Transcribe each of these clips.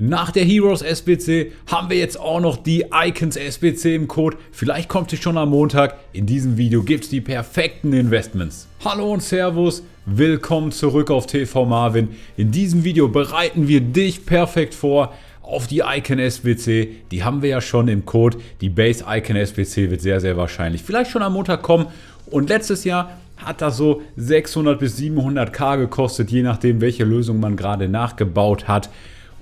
Nach der Heroes SBC haben wir jetzt auch noch die Icons SBC im Code. Vielleicht kommt sie schon am Montag. In diesem Video gibt es die perfekten Investments. Hallo und Servus, willkommen zurück auf TV Marvin. In diesem Video bereiten wir dich perfekt vor auf die Icon SBC. Die haben wir ja schon im Code. Die Base Icon SBC wird sehr, sehr wahrscheinlich vielleicht schon am Montag kommen. Und letztes Jahr hat das so 600 bis 700k gekostet, je nachdem welche Lösung man gerade nachgebaut hat.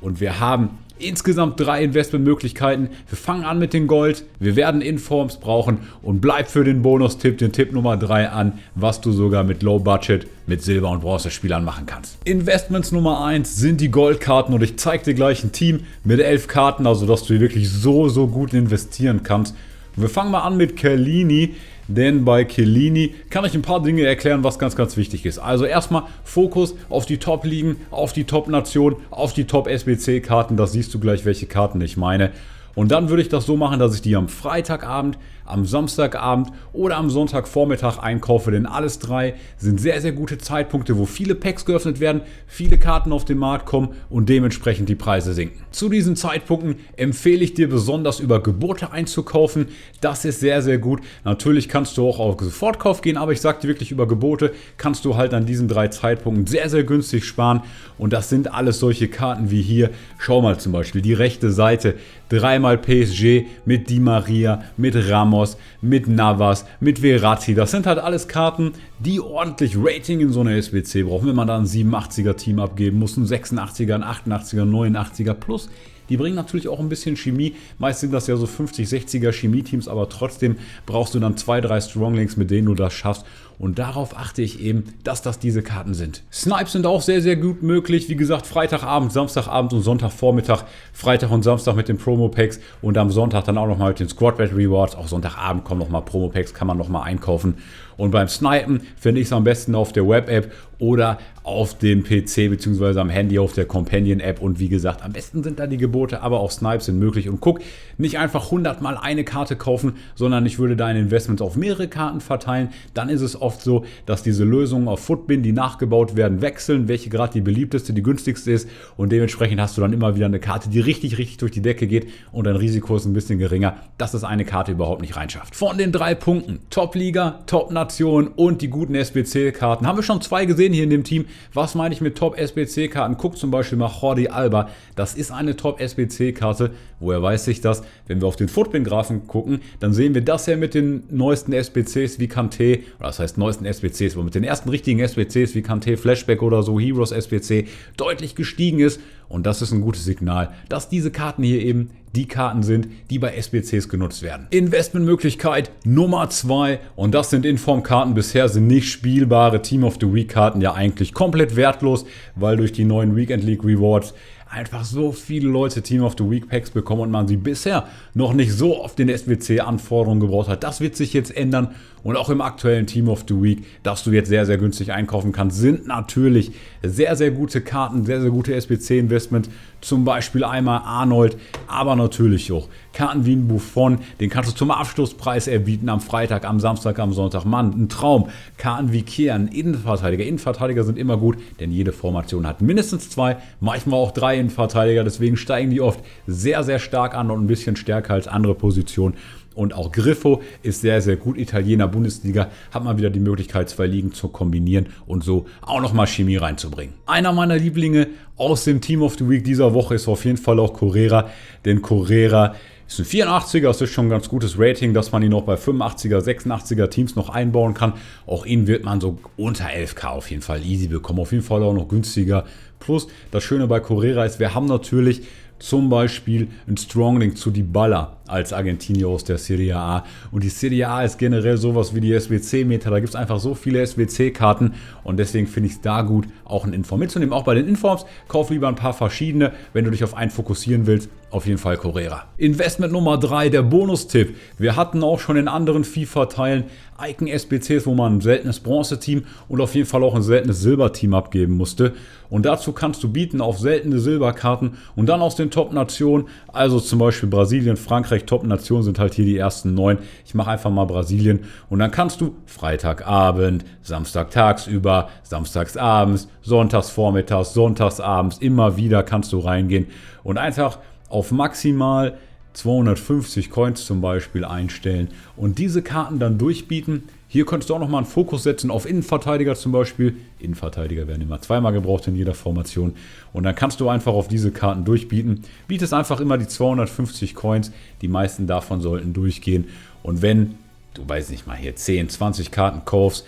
Und wir haben insgesamt 3 Investmentmöglichkeiten. Wir fangen an mit den Gold, wir werden Informs brauchen und bleib für den Bonustipp, den Tipp Nummer 3 an, was du sogar mit Low Budget, mit Silber- und Bronzespielern machen kannst. Investments Nummer 1 sind die Goldkarten und ich zeige dir gleich ein Team mit 11 Karten, also dass du hier wirklich so gut investieren kannst. Und wir fangen mal an mit Chiellini. Denn bei Chiellini kann ich ein paar Dinge erklären, was ganz wichtig ist. Also erstmal Fokus auf die Top-Ligen, auf die Top-Nation, auf die Top-SBC-Karten. Das siehst du gleich, welche Karten ich meine. Und dann würde ich das so machen, dass ich die am Freitagabend, am Samstagabend oder am Sonntagvormittag einkaufe. Denn alles 3 sind sehr gute Zeitpunkte, wo viele Packs geöffnet werden, viele Karten auf den Markt kommen und dementsprechend die Preise sinken. Zu diesen Zeitpunkten empfehle ich dir besonders über Gebote einzukaufen. Das ist sehr gut. Natürlich kannst du auch auf Sofortkauf gehen, aber ich sage dir wirklich, über Gebote kannst du halt an diesen 3 Zeitpunkten sehr günstig sparen. Und das sind alles solche Karten wie hier. Schau mal zum Beispiel die rechte Seite. 3-mal PSG mit Di Maria, mit Ramos, mit Navas, mit Verratti. Das sind halt alles Karten, die ordentlich Rating in so einer SBC brauchen. Wenn man da ein 87er Team abgeben muss, ein 86er, ein 88er, 89er plus. Die bringen natürlich auch ein bisschen Chemie. Meist sind das ja so 50, 60er Chemie-Teams, aber trotzdem brauchst du dann 2, 3 Stronglinks, mit denen du das schaffst. Und darauf achte ich eben, dass das diese Karten sind. Snipes sind auch sehr gut möglich. Wie gesagt, Freitagabend, Samstagabend und Sonntagvormittag. Freitag und Samstag mit den Promo-Packs und am Sonntag dann auch nochmal mit den Squad Red Rewards. Auch Sonntagabend kommen nochmal Promo-Packs, kann man nochmal einkaufen. Und beim Snipen finde ich es am besten auf der Web-App oder auf dem PC bzw. am Handy auf der Companion-App. Und wie gesagt, am besten sind da die Gebote, aber auch Snipes sind möglich. Und guck, nicht einfach 100 Mal eine Karte kaufen, sondern ich würde deine Investments auf mehrere Karten verteilen. Dann ist es oft so, dass diese Lösungen auf Footbin, die nachgebaut werden, wechseln, welche gerade die beliebteste, die günstigste ist. Und dementsprechend hast du dann immer wieder eine Karte, die richtig durch die Decke geht und dein Risiko ist ein bisschen geringer, dass es eine Karte überhaupt nicht reinschafft. Von den 3 Punkten, Top-Liga, Top-Nation und die guten SBC-Karten, haben wir schon 2 gesehen hier in dem Team. Was meine ich mit Top-SBC-Karten? Guck zum Beispiel mal Jordi Alba. Das ist eine Top-SBC-Karte. Woher weiß ich das? Wenn wir auf den Footbin-Graphen gucken, dann sehen wir, dass er mit den neuesten SBCs wie Kanté, oder das heißt neuesten SBCs, aber mit den ersten richtigen SBCs wie Kanté, Flashback oder so, Heroes SBC, deutlich gestiegen ist. Und das ist ein gutes Signal, dass diese Karten hier eben die Karten sind, die bei SBCs genutzt werden. Investmentmöglichkeit Nummer 2 und das sind Inform-Karten. Bisher sind nicht spielbare Team of the Week-Karten ja eigentlich komplett wertlos, weil durch die neuen Weekend League Rewards einfach so viele Leute Team of the Week Packs bekommen und man sie bisher noch nicht so oft in SBC-Anforderungen gebraucht hat. Das wird sich jetzt ändern und auch im aktuellen Team of the Week, das du jetzt sehr günstig einkaufen kannst, sind natürlich sehr gute Karten, sehr gute SBC-Investments. Zum Beispiel einmal Arnold, aber natürlich auch Karten wie ein Buffon, den kannst du zum Abschlusspreis erbieten am Freitag, am Samstag, am Sonntag. Mann, ein Traum. Karten wie Kian, Innenverteidiger. Innenverteidiger sind immer gut, denn jede Formation hat mindestens 2, manchmal auch 3 Innenverteidiger. Deswegen steigen die oft sehr stark an und ein bisschen stärker als andere Positionen. Und auch Griffo ist sehr gut. Italiener Bundesliga, hat man wieder die Möglichkeit, 2 Ligen zu kombinieren und so auch nochmal Chemie reinzubringen. Einer meiner Lieblinge aus dem Team of the Week dieser Woche ist auf jeden Fall auch Correa. Denn Correa ist ein 84er, das ist schon ein ganz gutes Rating, dass man ihn auch bei 85er, 86er Teams noch einbauen kann. Auch ihn wird man so unter 11k auf jeden Fall easy bekommen. Auf jeden Fall auch noch günstiger. Plus, das Schöne bei Correa ist, wir haben natürlich zum Beispiel ein Stronglink zu Dybala als Argentinier aus der Serie A. Und die Serie A ist generell sowas wie die SBC-Meter. Da gibt es einfach so viele SBC-Karten und deswegen finde ich es da gut, auch ein Inform mitzunehmen. Auch bei den Informs, kauf lieber ein paar verschiedene, wenn du dich auf einen fokussieren willst. auf jeden Fall Correa. Investment Nummer 3, der Bonustipp. Wir hatten auch schon in anderen FIFA-Teilen Icon SBCs, wo man ein seltenes Bronze-Team und auf jeden Fall auch ein seltenes Silber-Team abgeben musste. Und dazu kannst du bieten auf seltene Silberkarten und dann aus den Top-Nationen, also zum Beispiel Brasilien, Frankreich, Top-Nationen sind halt hier die ersten 9. Ich mache einfach mal Brasilien und dann kannst du Freitagabend, Samstag tagsüber, samstagsabends, sonntagsvormittags, sonntagsabends, immer wieder kannst du reingehen und einfach auf maximal 250 Coins zum Beispiel einstellen und diese Karten dann durchbieten. Hier könntest du auch nochmal einen Fokus setzen auf Innenverteidiger zum Beispiel. Innenverteidiger werden immer zweimal gebraucht in jeder Formation. Und dann kannst du einfach auf diese Karten durchbieten. Bietest einfach immer die 250 Coins. Die meisten davon sollten durchgehen. Und wenn du, weiß nicht mal, hier 10, 20 Karten kaufst,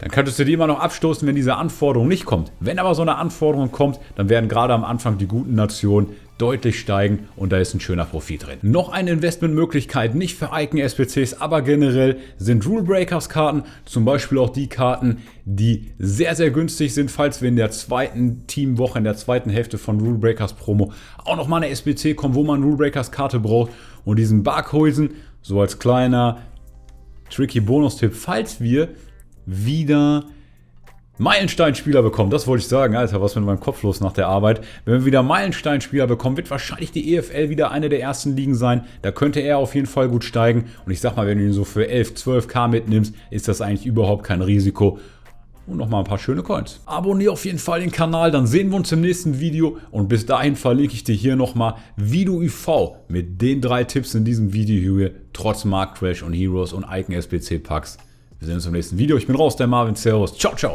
dann könntest du die immer noch abstoßen, wenn diese Anforderung nicht kommt. Wenn aber so eine Anforderung kommt, dann werden gerade am Anfang die guten Nationen deutlich steigen und da ist ein schöner Profit drin. Noch eine Investmentmöglichkeit, nicht für Icon SBCs, aber generell sind Rule Breakers Karten, zum Beispiel auch die Karten, die sehr, sehr günstig sind, falls wir in der zweiten Teamwoche, in der zweiten Hälfte von Rule Breakers Promo auch nochmal eine SBC kommen, wo man Rule Breakers Karte braucht und diesen Barkhäusen, so als kleiner tricky Bonustipp, falls wir wieder Meilensteinspieler bekommen, das wollte ich sagen, Alter, was mit meinem Kopf los nach der Arbeit. Wenn wir wieder Meilensteinspieler bekommen, wird wahrscheinlich die EFL wieder eine der ersten Ligen sein. Da könnte er auf jeden Fall gut steigen. Und ich sag mal, wenn du ihn so für 11, 12k mitnimmst, ist das eigentlich überhaupt kein Risiko. Und nochmal ein paar schöne Coins. Abonniere auf jeden Fall den Kanal, dann sehen wir uns im nächsten Video. Und bis dahin verlinke ich dir hier nochmal, wie du IV mit den 3 Tipps in diesem Video hier trotz Marktcrash und Heroes und Icon SBC packst. Wir sehen uns im nächsten Video. Ich bin raus, der Marvin. Servus. Ciao, ciao.